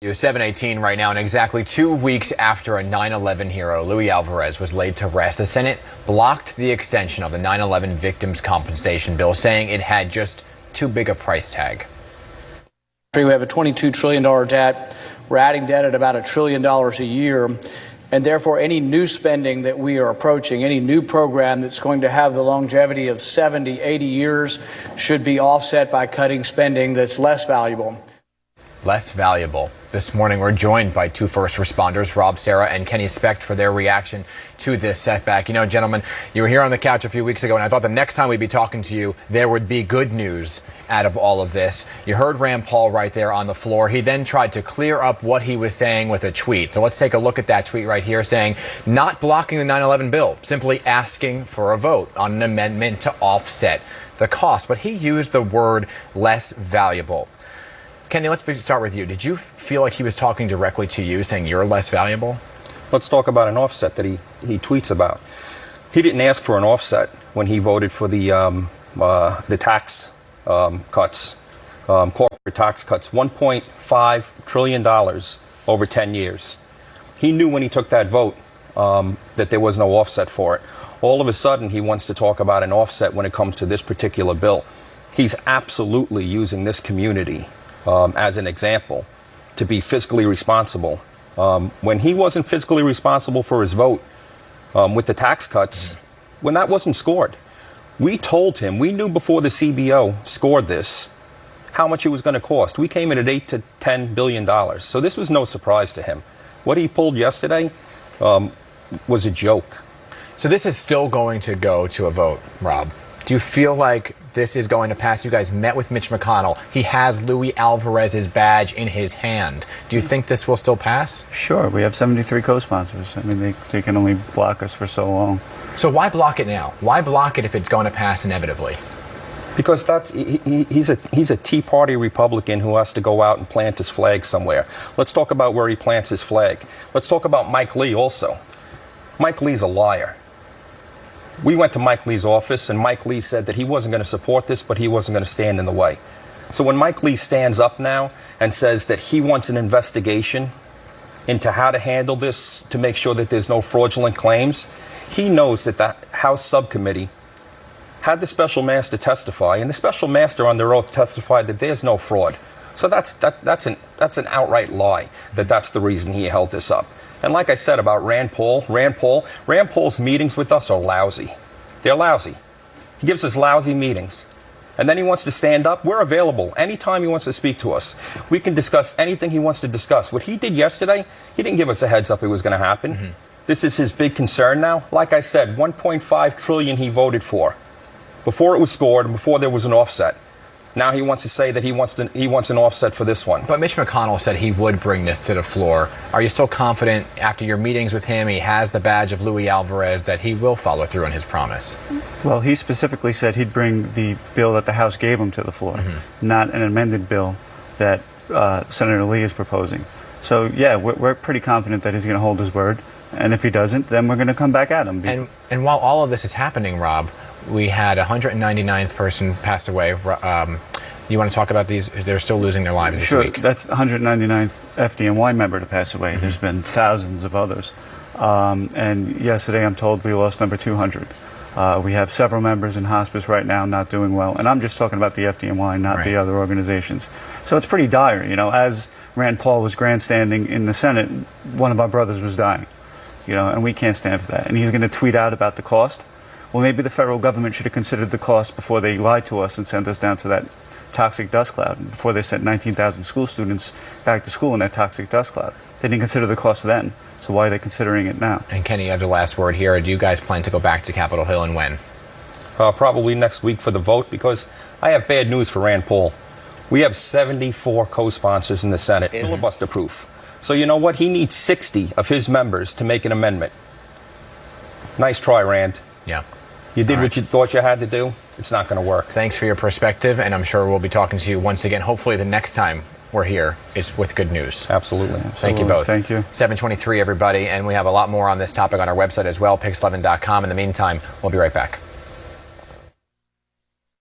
7:18 right now, and exactly 2 weeks after a 9/11 hero, Luis Alvarez, was laid to rest, the Senate blocked the extension of the 9/11 victims' compensation bill, saying it had just too big a price tag. We have a $22 trillion debt. We're adding debt at about $1 trillion a year. And therefore, any new spending that we are approaching, any new program that's going to have the longevity of 70, 80 years should be offset by cutting spending that's less valuable. Less valuable. This morning, we're joined by two first responders, Rob Serra and Kenny Specht, for their reaction to this setback. You know, gentlemen, you were here on the couch a few weeks ago, and I thought the next time we'd be talking to you, there would be good news out of all of this. You heard Rand Paul right there on the floor. He then tried to clear up what he was saying with a tweet. So let's take a look at that tweet right here, saying not blocking the 9/11 bill, simply asking for a vote on an amendment to offset the cost. But he used the word less valuable. Kenny, let's start with you. Did you feel like he was talking directly to you, saying you're less valuable? Let's talk about an offset that he tweets about. He didn't ask for an offset when he voted for the tax cuts, corporate tax cuts, $1.5 trillion over 10 years. He knew when he took that vote that there was no offset for it. All of a sudden, he wants to talk about an offset when it comes to this particular bill. He's absolutely using this community as an example to be fiscally responsible. When he wasn't fiscally responsible for his vote with the tax cuts, when that wasn't scored, we told him, we knew before the CBO scored this, how much it was going to cost. We came in at $8 to $10 billion. So this was no surprise to him. What he pulled yesterday was a joke. So this is still going to go to a vote, Rob. Do you feel like this is going to pass? You guys met with Mitch McConnell. He has Luis Alvarez's badge in his hand. Do you think this will still pass? Sure. We have 73 co-sponsors. I mean, they can only block us for so long. So why block it now? Why block it if it's going to pass inevitably? Because he's a Tea Party Republican who has to go out and plant his flag somewhere. Let's talk about where he plants his flag. Let's talk about Mike Lee also. Mike Lee's a liar. We went to Mike Lee's office, and Mike Lee said that he wasn't going to support this, but he wasn't going to stand in the way. So when Mike Lee stands up now and says that he wants an investigation into how to handle this to make sure that there's no fraudulent claims, he knows that the House subcommittee had the special master testify, and the special master under oath testified that there's no fraud. So that's an outright lie that that's the reason he held this up. And like I said about Rand Paul's meetings with us are lousy. They're lousy. He gives us lousy meetings. And then he wants to stand up. We're available anytime he wants to speak to us. We can discuss anything he wants to discuss. What he did yesterday, he didn't give us a heads up it was going to happen. This is his big concern now. Like I said, $1.5 trillion he voted for before it was scored and before there was an offset. Now he wants to say that he wants an offset for this one. But Mitch McConnell said he would bring this to the floor. Are you still confident after your meetings with him, he has the badge of Luis Alvarez, that he will follow through on his promise? Well, he specifically said he'd bring the bill that the House gave him to the floor, not an amended bill that Senator Lee is proposing. So, yeah, we're pretty confident that he's going to hold his word. And if he doesn't, then we're going to come back at him. And while all of this is happening, Rob, we had a 199th person pass away. You want to talk about these? They're still losing their lives this week. Sure. That's the 199th FDNY member to pass away. There's been thousands of others. And yesterday, I'm told we lost number 200. We have several members in hospice right now not doing well. And I'm just talking about the FDNY, not the other organizations. So it's pretty dire. You know, as Rand Paul was grandstanding in the Senate, one of our brothers was dying. You know, and we can't stand for that. And he's going to tweet out about the cost. Well, maybe the federal government should have considered the cost before they lied to us and sent us down to that toxic dust cloud, before they sent 19,000 school students back to school in that toxic dust cloud. They didn't consider the cost then, so why are they considering it now? And Kenny, you have the last word here. Do you guys plan to go back to Capitol Hill, and when? Probably next week for the vote, because I have bad news for Rand Paul. We have 74 co-sponsors in the Senate, filibuster proof. So you know what? He needs 60 of his members to make an amendment. Nice try, Rand. Yeah. You did what you thought you had to do. It's not going to work. Thanks for your perspective, and I'm sure we'll be talking to you once again. Hopefully the next time we're here, it's with good news. Absolutely. Thank you both. Thank you. 7:23, everybody, and we have a lot more on this topic on our website as well, pix11.com. In the meantime, we'll be right back.